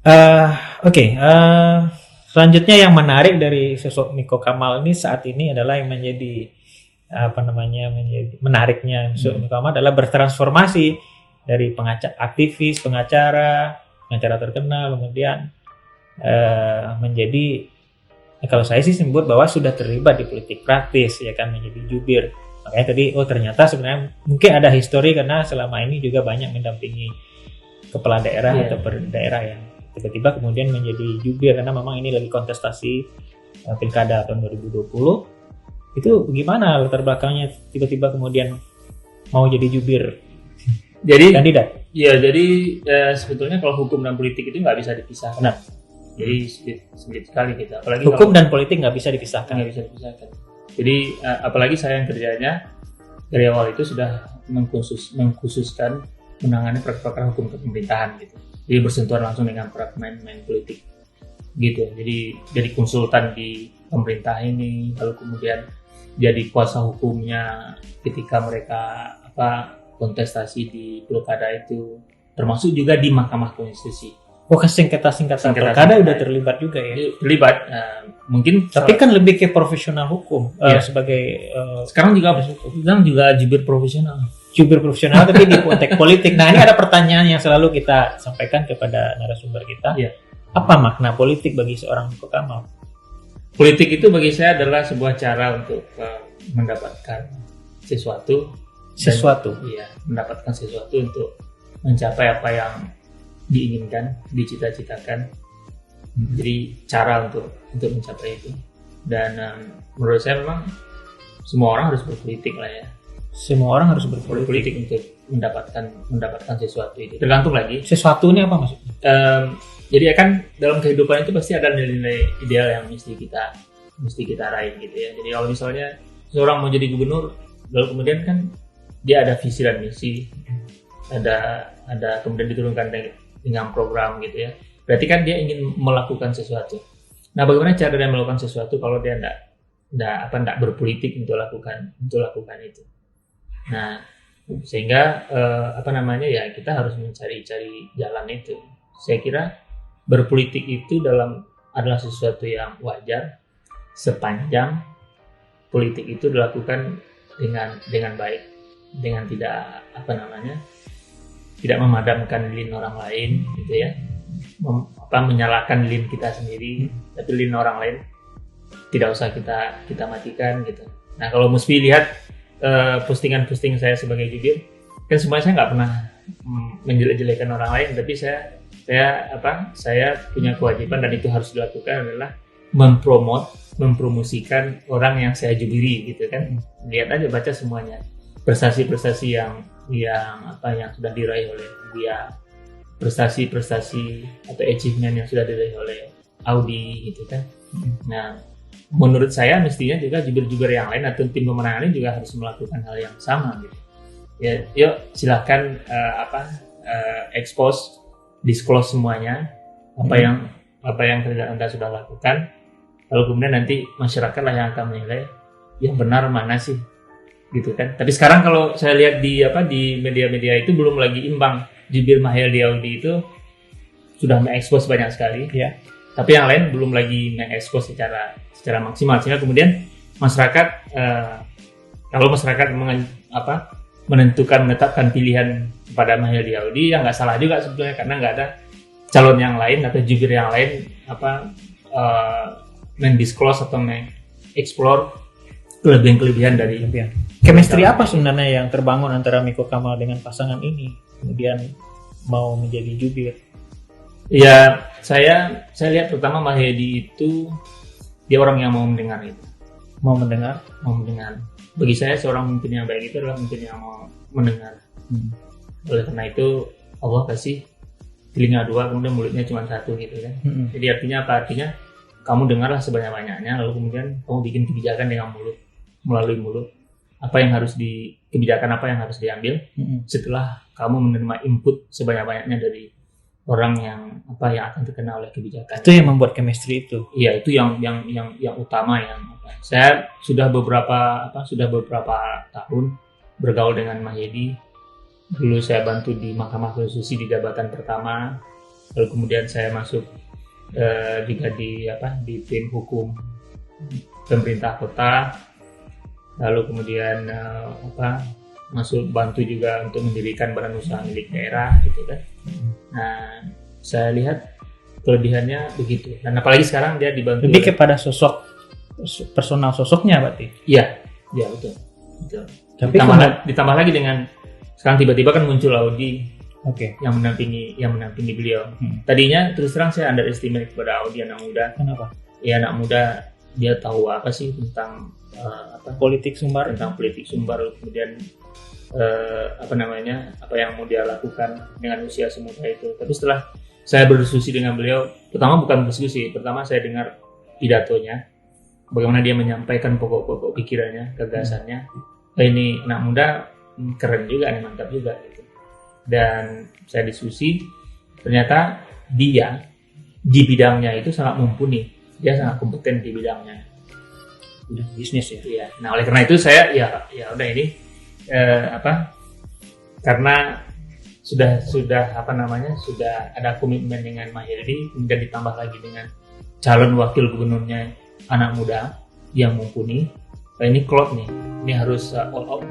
Eh, Oke, selanjutnya yang menarik dari sosok Niko Kamal ini saat ini adalah yang menjadi apa namanya menjadi menariknya sosok Niko Kamal adalah bertransformasi dari aktivis, pengacara terkenal, kemudian menjadi kalau saya sih sebut bahwa sudah terlibat di politik praktis ya kan menjadi jubir. Makanya tadi ternyata sebenarnya mungkin ada histori karena selama ini juga banyak mendampingi kepala daerah atau daerah yang tiba-tiba kemudian menjadi jubir karena memang ini lagi kontestasi pilkada tahun 2020. Itu gimana latar belakangnya tiba-tiba kemudian mau jadi jubir Jadi kandidat? ya jadi sebetulnya kalau hukum dan politik itu nggak bisa dipisahkan. Nah, Jadi sulit sekali kita. Apalagi hukum kalau dan politik nggak bisa dipisahkan. nggak bisa dipisahkan. Jadi apalagi saya yang kerjanya dari awal itu sudah mengkhususkan menangani perkara hukum kepemerintahan gitu. Jadi bersentuhan langsung dengan main politik gitu. Jadi konsultan di pemerintah ini, lalu kemudian jadi kuasa hukumnya ketika mereka kontestasi di pilkada itu, termasuk juga di Mahkamah Konstitusi. Oh, singkatan pilkada udah terlibat juga ya? Terlibat, mungkin. Tapi kan lebih ke profesional hukum sebagai. Sekarang juga jubir profesional. Jubir profesional tapi di konteks politik. Nah, ini ada pertanyaan yang selalu kita sampaikan kepada narasumber kita. Ya. Apa makna politik bagi seorang Niko Kamal? Politik itu bagi saya adalah sebuah cara untuk mendapatkan sesuatu. Iya, mendapatkan sesuatu untuk mencapai apa yang diinginkan, dicita-citakan. Jadi cara untuk mencapai itu. Dan menurut saya memang semua orang harus berpolitik lah ya. Semua orang harus berpolitik untuk mendapatkan sesuatu itu. Tergantung lagi. Sesuatu ini apa maksudnya? Jadi ya kan dalam kehidupan itu pasti ada nilai-nilai ideal yang mesti kita raih gitu ya. Jadi kalau misalnya seorang mau jadi gubernur, lalu kemudian kan dia ada visi dan misi, ada kemudian diturunkan dengan program gitu ya. Berarti kan dia ingin melakukan sesuatu. Nah, bagaimana cara dia melakukan sesuatu kalau dia enggak berpolitik untuk lakukan itu. Nah, sehingga ya kita harus mencari jalan itu. Saya kira berpolitik itu adalah sesuatu yang wajar sepanjang politik itu dilakukan dengan baik, dengan tidak tidak memadamkan lilin orang lain gitu ya, menyalakan lilin kita sendiri, tapi lilin orang lain tidak usah kita matikan gitu. Nah, kalau Musfi lihat postingan-posting saya sebagai jubir, kan semuanya saya nggak pernah menjelek-jelekan orang lain, tapi saya punya kewajiban dan itu harus dilakukan adalah mempromosikan orang yang saya jubiri gitu kan. Lihat aja, baca semuanya prestasi-prestasi yang sudah diraih oleh dia, prestasi-prestasi atau achievement yang sudah diraih oleh Audi gitu kan. Nah, menurut saya mestinya juga jubir-jubir yang lain atau tim pemenangan ini juga harus melakukan hal yang sama gitu. Ya, yuk silahkan disclose semuanya apa yang Anda sudah lakukan, lalu kemudian nanti masyarakat lah yang akan menilai yang benar mana sih gitu kan. Tapi sekarang kalau saya lihat di media-media itu belum lagi imbang. Jubir Mahyildi Audi itu sudah mengekspos banyak sekali ya. Tapi yang lain belum lagi mengekspos secara maksimal, sehingga kemudian masyarakat kalau masyarakat menetapkan pilihan kepada Mahyildi Audi, ya nggak salah juga sebetulnya, karena nggak ada calon yang lain atau jubir yang lain mendisclose atau mengeksplor kelebihan dari chemistry apa sebenarnya yang terbangun antara Niko Kamal dengan pasangan ini kemudian mau menjadi jubir? Ya, saya lihat pertama Mahyildi itu dia orang yang mau mendengar itu. Mau mendengar. Bagi saya seorang pemimpin yang baik itu adalah pemimpin yang mau mendengar. Oleh karena itu Allah kasih telinga dua, kemudian mulutnya cuma satu gitu kan. Jadi artinya apa? Artinya kamu dengarlah sebanyak-banyaknya, lalu kemudian kamu bikin kebijakan dengan melalui mulut. Kebijakan apa yang harus diambil setelah kamu menerima input sebanyak-banyaknya dari orang yang akan terkena oleh kebijakan. Itu yang membuat chemistry itu. Iya, itu yang utama saya sudah beberapa tahun bergaul dengan Mahyildi. Dulu saya bantu di Mahkamah Konstitusi di jabatan pertama. lalu kemudian saya masuk juga di tim hukum pemerintah kota, lalu kemudian masuk bantu juga untuk mendirikan badan usaha milik daerah gitu kan. Nah, saya lihat kelebihannya begitu, dan apalagi sekarang dia dibantu lebih kepada sosok personal sosoknya berarti. Iya betul. Tapi ditambah lagi dengan sekarang tiba-tiba kan muncul Audi Oke. yang menampingi beliau. Tadinya terus terang saya underestimate kepada Audi, anak muda. Kenapa? Ya, anak muda, dia tahu apa sih tentang Politik Sumbar. tentang politik Sumbar, kemudian apa yang mau dia lakukan dengan usia semuda itu. Tapi setelah saya berdiskusi dengan beliau, pertama saya dengar pidatonya, bagaimana dia menyampaikan pokok-pokok pikirannya, gagasannya. Ini anak muda keren juga, mantap juga gitu. Dan saya diskusi, ternyata dia di bidangnya itu sangat mumpuni, dia sangat kompeten di bidangnya. Udah bisnis ya. Iya. Nah, oleh karena itu saya ya udah ini karena sudah ada komitmen dengan Mahyildi, kemudian ditambah lagi dengan calon wakil gubernurnya anak muda yang mumpuni. Ini klop nih, ini harus all out